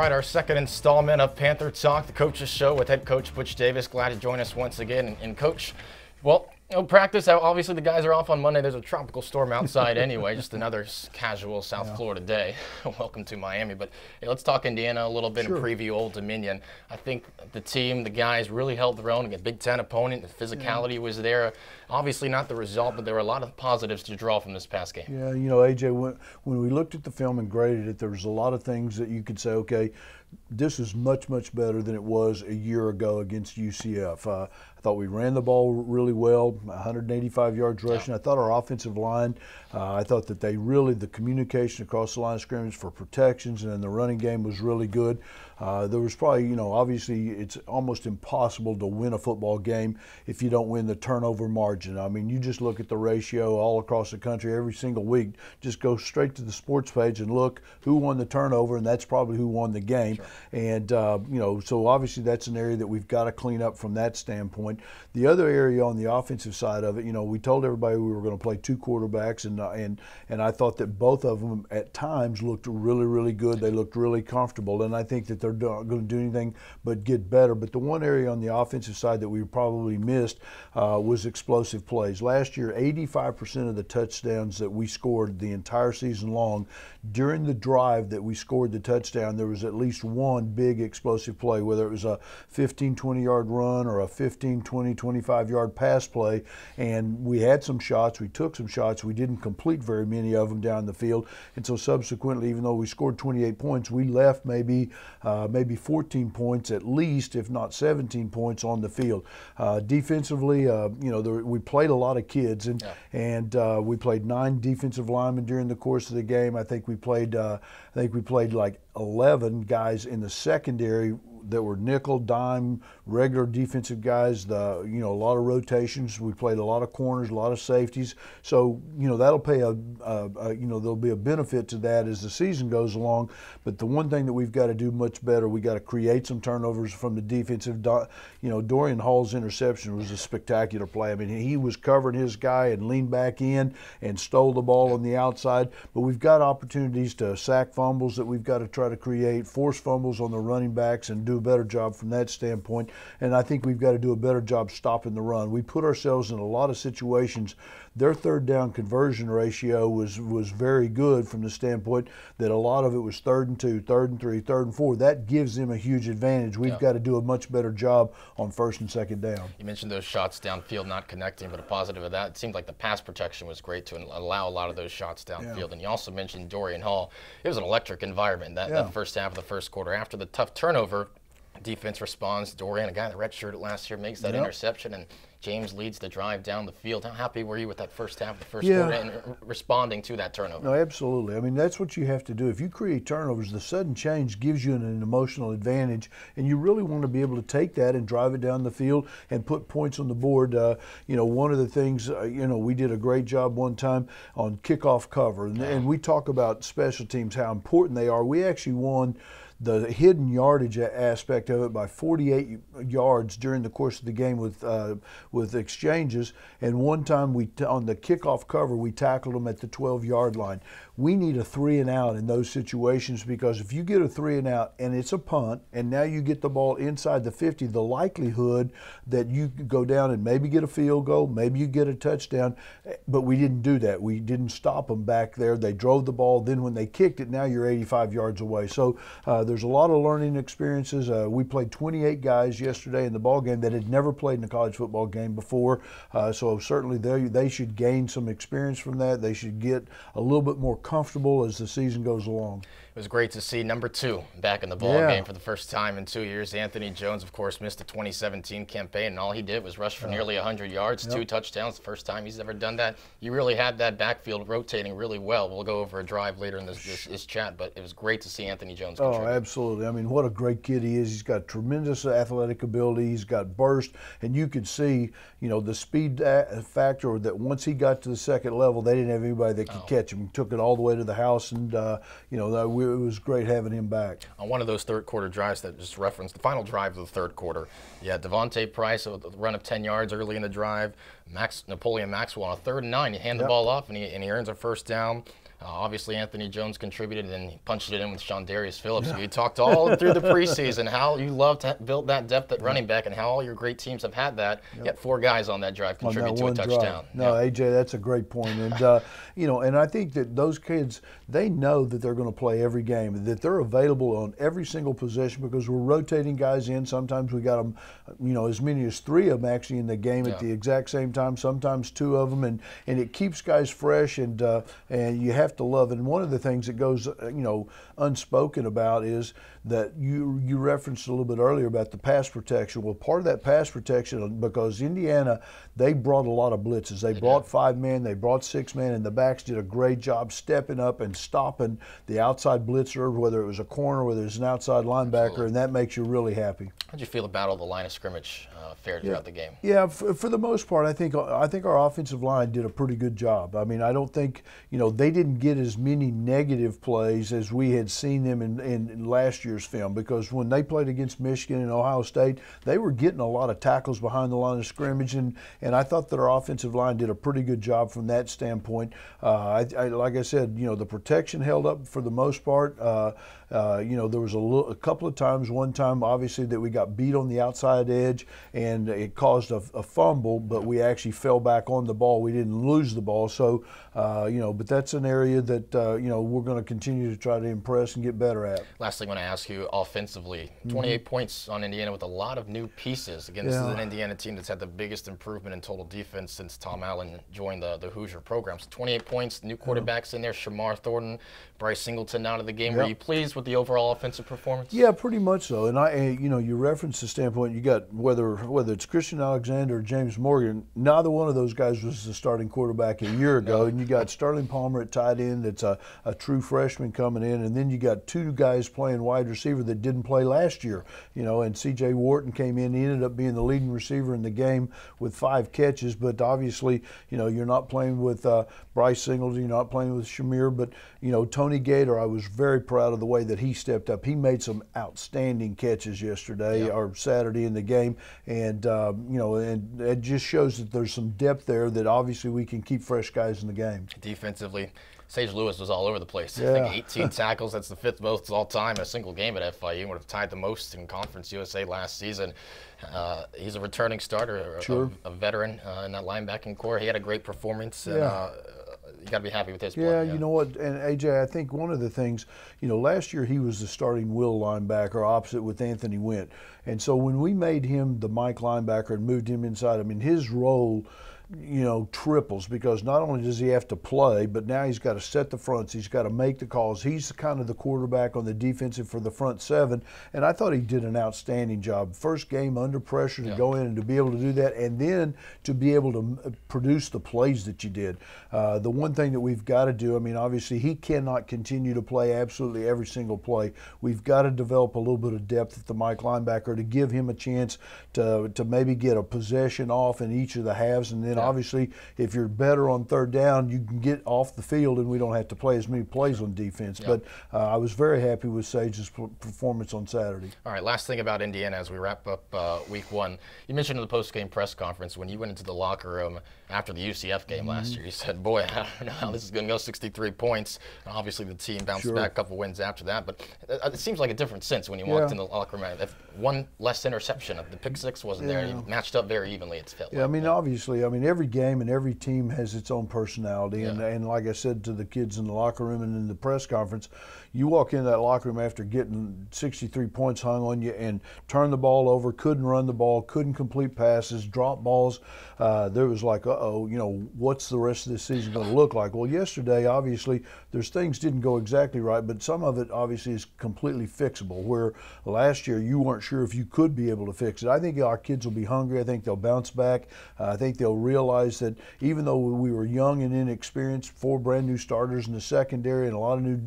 right, our second installment of Panther Talk, the coach's show with head coach Butch Davis. Glad to join us once again. And Coach, well, practice, obviously the guys are off on Monday. There's a tropical storm outside anyway, just another casual South Florida day. Welcome to Miami. But hey, let's talk Indiana a little bit and preview Old Dominion. I think the team, the guys really held their own. A Big Ten opponent, the physicality was there. Obviously not the result, but there were a lot of positives to draw from this past game. Yeah, you know, AJ, when we looked at the film and graded it, there was a lot of things that you could say, okay, this is much, much better than it was a year ago against UCF. I thought we ran the ball really well, 185 yards rushing. I thought our offensive line, I thought that the communication across the line of scrimmage for protections and then the running game was really good. There was probably, you know, obviously it's almost impossible to win a football game if you don't win the turnover margin. I mean, you just look at the ratio all across the country every single week. Just go straight to the sports page and look who won the turnover, and that's probably who won the game. Sure. And, you know, so obviously that's an area that we've got to clean up from that standpoint. The other area on the offensive side of it, you know, we told everybody we were going to play two quarterbacks, and I thought that both of them at times looked really, really good. They looked really comfortable, and I think that they're not going to do anything but get better. But the one area on the offensive side that we probably missed was explosive plays. Last year, 85% of the touchdowns that we scored the entire season long, during the drive that we scored the touchdown, there was at least one big explosive play, whether it was a 15, 20-yard run or a 15, 20, 25-yard pass play. And we had some shots. We took some shots. We didn't complete very many of them down the field. And so subsequently, even though we scored 28 points, we left maybe 14 points at least, if not 17 points on the field. Defensively, you know, we played a lot of kids, and we played 9 defensive linemen during the course of the game. I think we played like 11 guys in the secondary that were nickel, dime, regular defensive guys. You know, a lot of rotations. We played a lot of corners, a lot of safeties. So, you know, that'll pay you know, there'll be a benefit to that as the season goes along. But the one thing that we've got to do much better, we got to create some turnovers from the defensive. You know, Dorian Hall's interception was a spectacular play. I mean, he was covering his guy and leaned back in and stole the ball on the outside. But we've got opportunities to sack fumbles that we've got to try to create, force fumbles on the running backs, and do a better job from that standpoint. And I think we've got to do a better job stopping the run. We put ourselves in a lot of situations. Their third down conversion ratio was very good from the standpoint that a lot of it was 3rd and 2, 3rd and 3, 3rd and 4. That gives them a huge advantage. We've got to do a much better job on 1st and 2nd down. You mentioned those shots downfield not connecting, but a positive of that, it seemed like the pass protection was great to allow a lot of those shots downfield. And you also mentioned Dorian Hall. It was an electric environment that first half of the first quarter. After the tough turnover, defense responds. Dorian, a guy that redshirted last year, makes that interception, and James leads the drive down the field. How happy were you with that first half of the first quarter and responding to that turnover? No, absolutely. I mean, that's what you have to do. If you create turnovers, the sudden change gives you an emotional advantage, and you really want to be able to take that and drive it down the field and put points on the board. You know, one of the things, you know, we did a great job one time on kickoff cover, and we talk about special teams, how important they are. We actually won the hidden yardage aspect of it by 48 yards during the course of the game with exchanges. And one time on the kickoff cover, we tackled them at the 12-yard line. We need a 3 and out in those situations, because if you get a 3 and out and it's a punt and now you get the ball inside the 50, the likelihood that you go down and maybe get a field goal, maybe you get a touchdown, but we didn't do that. We didn't stop them back there. They drove the ball. Then when they kicked it, now you're 85 yards away. So there's a lot of learning experiences. We played 28 guys yesterday in the ball game that had never played in a college football game before. So certainly they should gain some experience from that. They should get a little bit more comfortable as the season goes along. It was great to see number 2 back in the ball game for the first time in 2 years. Anthony Jones, of course, missed the 2017 campaign, and all he did was rush for nearly 100 yards, 2 touchdowns, the first time he's ever done that. You really had that backfield rotating really well. We'll go over a drive later in this chat, but it was great to see Anthony Jones contribute. Oh, absolutely. I mean, what a great kid he is. He's got tremendous athletic ability. He's got burst, and you could see, you know, the speed factor that once he got to the second level, they didn't have anybody that could catch him. He took it all the way to the house, and, you know, it was great having him back. On one of those third quarter drives that just referenced, the final drive of the third quarter, yeah, Devontae Price with a run of 10 yards early in the drive. Napoleon Maxwell on a 3rd and 9, you hand the ball off, and he earns a first down. Obviously, Anthony Jones contributed, and he punched it in with Shondarius Phillips. Yeah. You talked all through the preseason how you love to build that depth at running back and how all your great teams have had that. Yep. Yet 4 guys on that drive contribute to a touchdown. No, AJ, that's a great point. And, you know, and I think that those kids, they know that they're going to play every game, that they're available on every single possession because we're rotating guys in. Sometimes we got them, you know, as many as 3 of them actually in the game at the exact same time, sometimes 2 of them, and it keeps guys fresh, and you have to love it. And one of the things that goes, you know, unspoken about is that you referenced a little bit earlier about the pass protection. Well, part of that pass protection, because Indiana, they brought a lot of blitzes. They brought 5-man, they brought 6-man, and the backs did a great job stepping up and stopping the outside blitzer, whether it was a corner, whether it was an outside linebacker, and that makes you really happy. How did you feel about all the line of scrimmage fared throughout the game? Yeah, for the most part, I think our offensive line did a pretty good job. I mean, I don't think, you know, they didn't get as many negative plays as we had seen them in last year's film, because when they played against Michigan and Ohio State, they were getting a lot of tackles behind the line of scrimmage, and I thought that our offensive line did a pretty good job from that standpoint. Like I said, you know, the protection held up for the most part. You know, there was a couple of times, one time obviously that we got beat on the outside edge and it caused a fumble, but we actually fell back on the ball. We didn't lose the ball. So, you know, but that's an area that, you know, we're going to continue to try to impress and get better at. Last thing I want to ask you, offensively, 28 points on Indiana with a lot of new pieces. Again, this is an Indiana team that's had the biggest improvement in total defense since Tom Allen joined the Hoosier program. So 28 points, new quarterbacks in there, Shamar Thornton, Bryce Singleton out of the game. Were you pleased with the overall offensive performance? Yeah, pretty much so. And you know, you referenced the standpoint, you got whether it's Christian Alexander or James Morgan, neither one of those guys was the starting quarterback a year ago. And you got Sterling Palmer at tight end, that's a true freshman coming in, and then you got 2 guys playing wide receiver that didn't play last year. You know, and C.J. Wharton came in, he ended up being the leading receiver in the game with 5 catches. But obviously, you know, you're not playing with Bryce Singleton, you're not playing with Shamir, but you know, Tony Gator, I was very proud of the way that he stepped up. He made some outstanding catches yesterday or Saturday in the game, and you know, and it just shows that there's some depth there that obviously we can keep fresh guys in the game. Defensively, Sage Lewis was all over the place. I think 18 tackles, that's the 5th most all time in a single game at FIU. Would have tied the most in Conference USA last season. He's a returning starter, a veteran in that linebacking core. He had a great performance. And, you got to be happy with his play. Yeah, you know what, and AJ, I think one of the things, you know, last year he was the starting will linebacker opposite with Anthony Went. And so when we made him the Mike linebacker and moved him inside, I mean, his role, you know, triples, because not only does he have to play, but now he's got to set the fronts, he's got to make the calls. He's kind of the quarterback on the defensive for the front 7, and I thought he did an outstanding job. First game under pressure to go in and to be able to do that, and then to be able to produce the plays that you did. The one thing that we've got to do, I mean, obviously he cannot continue to play absolutely every single play. We've got to develop a little bit of depth at the Mike linebacker to give him a chance to maybe get a possession off in each of the halves, and then obviously, if you're better on 3rd down, you can get off the field and we don't have to play as many plays on defense. But I was very happy with Sage's performance on Saturday. All right, last thing about Indiana as we wrap up week 1. You mentioned in the post-game press conference when you went into the locker room after the UCF game last year, you said, boy, I don't know how this is going to go, 63 points. And obviously, the team bounced back a couple wins after that. But it seems like a different sense when you walked in the locker room. One less interception. The pick 6 wasn't there. You matched up very evenly, it's felt like. I mean, obviously, I mean, every game and every team has its own personality. And like I said to the kids in the locker room and in the press conference, you walk in that locker room after getting 63 points hung on you and turn the ball over, couldn't run the ball, couldn't complete passes, drop balls. There was like, uh-oh, you know, what's the rest of this season going to look like? Well, yesterday, obviously, there's things didn't go exactly right, but some of it obviously is completely fixable, where last year you weren't sure if you could be able to fix it. I think our kids will be hungry. I think they'll bounce back. I think they'll realize that even though we were young and inexperienced, 4 brand new starters in the secondary and a lot of new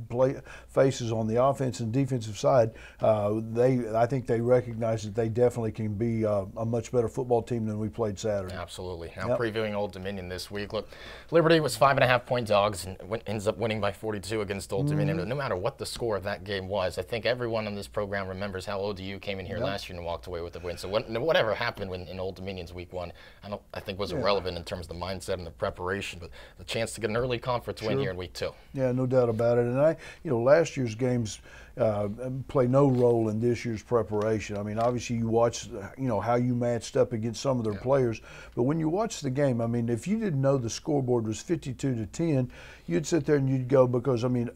faces on the offense and defensive side, I think they recognize that they definitely can be a much better football team than we played Saturday. Absolutely. Now previewing Old Dominion this week. Look, Liberty was 5.5-point dogs and ends up winning by 42 against Old Dominion. No matter what the score of that game was, I think everyone in this program remembers how ODU came in here last year and walked away with the win. So whatever happened in Old Dominion's week 1, I think was irrelevant in terms of the mindset and the preparation, but the chance to get an early conference win here in week 2. Yeah, no doubt about it. And last year's games play no role in this year's preparation. I mean, obviously you watch, how you matched up against some of their players, but when you watch the game, I mean, if you didn't know the scoreboard was 52-10, you'd sit there and you'd go, because I mean,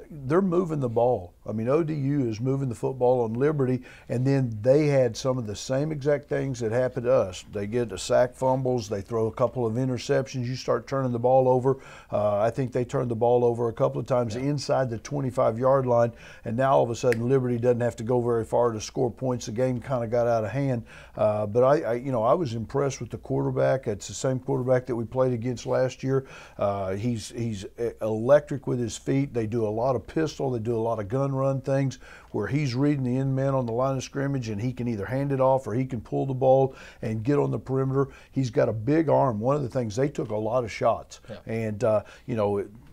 they're moving the ball. I mean, ODU is moving the football on Liberty, and then they had some of the same exact things that happened to us. They get a sack fumbles, they throw a couple of interceptions, you start turning the ball over. I think they turned the ball over a couple of times inside the 25-yard line, and now all of a sudden Liberty doesn't have to go very far to score points. The game kind of got out of hand. But I was impressed with the quarterback. It's the same quarterback that we played against last year. He's electric with his feet. They do a lot of pistol. They do a lot of gun run things where he's reading the end man on the line of scrimmage, and he can either hand it off or he can pull the ball and get on the perimeter. He's got a big arm. One of the things, they took a lot of shots. And,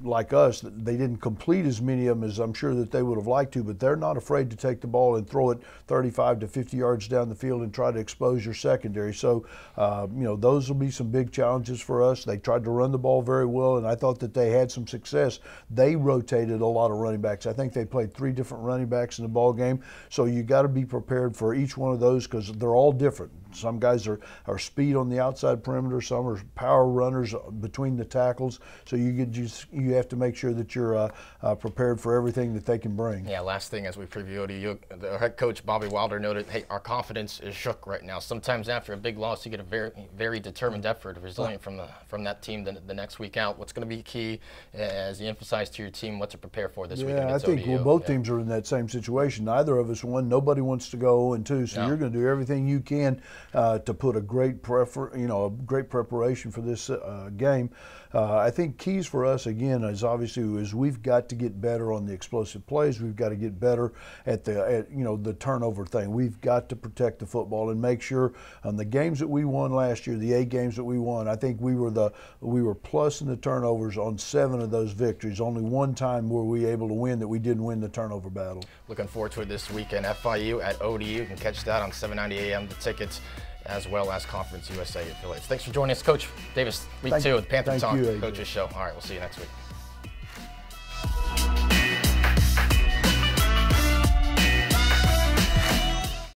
like us, they didn't complete as many of them as I'm sure that they would have liked to, but they're not afraid to take the ball and throw it 35 to 50 yards down the field and try to expose your secondary. So, those will be some big challenges for us. They tried to run the ball very well, and I thought that they had some success. They rotated a lot of running backs. I think they played 3 different running backs in the ball game. So you got to be prepared for each one of those, because they're all different. Some guys are speed on the outside perimeter. Some are power runners between the tackles. So you have to make sure that you're prepared for everything that they can bring. Yeah, last thing as we preview ODU, the head coach Bobby Wilder noted, hey, our confidence is shook right now. Sometimes after a big loss, you get a very, very determined effort, resilient from that team the next week out. What's going to be key, as you emphasize to your team, what to prepare for this weekend? Yeah, I think both teams are in that same situation. Neither of us won. Nobody wants to go 0-2, so you're going to do everything you can to put a great preparation for this game. I think keys for us again is we've got to get better on the explosive plays. We've got to get better at the turnover thing. We've got to protect the football and make sure on the games that we won last year, the 8 games that we won, I think we were plus in the turnovers on 7 of those victories. Only one time were we able to win that we didn't win the turnover battle. Looking forward to it this weekend. FIU at ODU. You can catch that on 7:90 a.m. The tickets, as well as Conference USA affiliates. Thanks for joining us, Coach Davis. Week 2 of the Panther Talk Coaches Show. All right, we'll see you next week.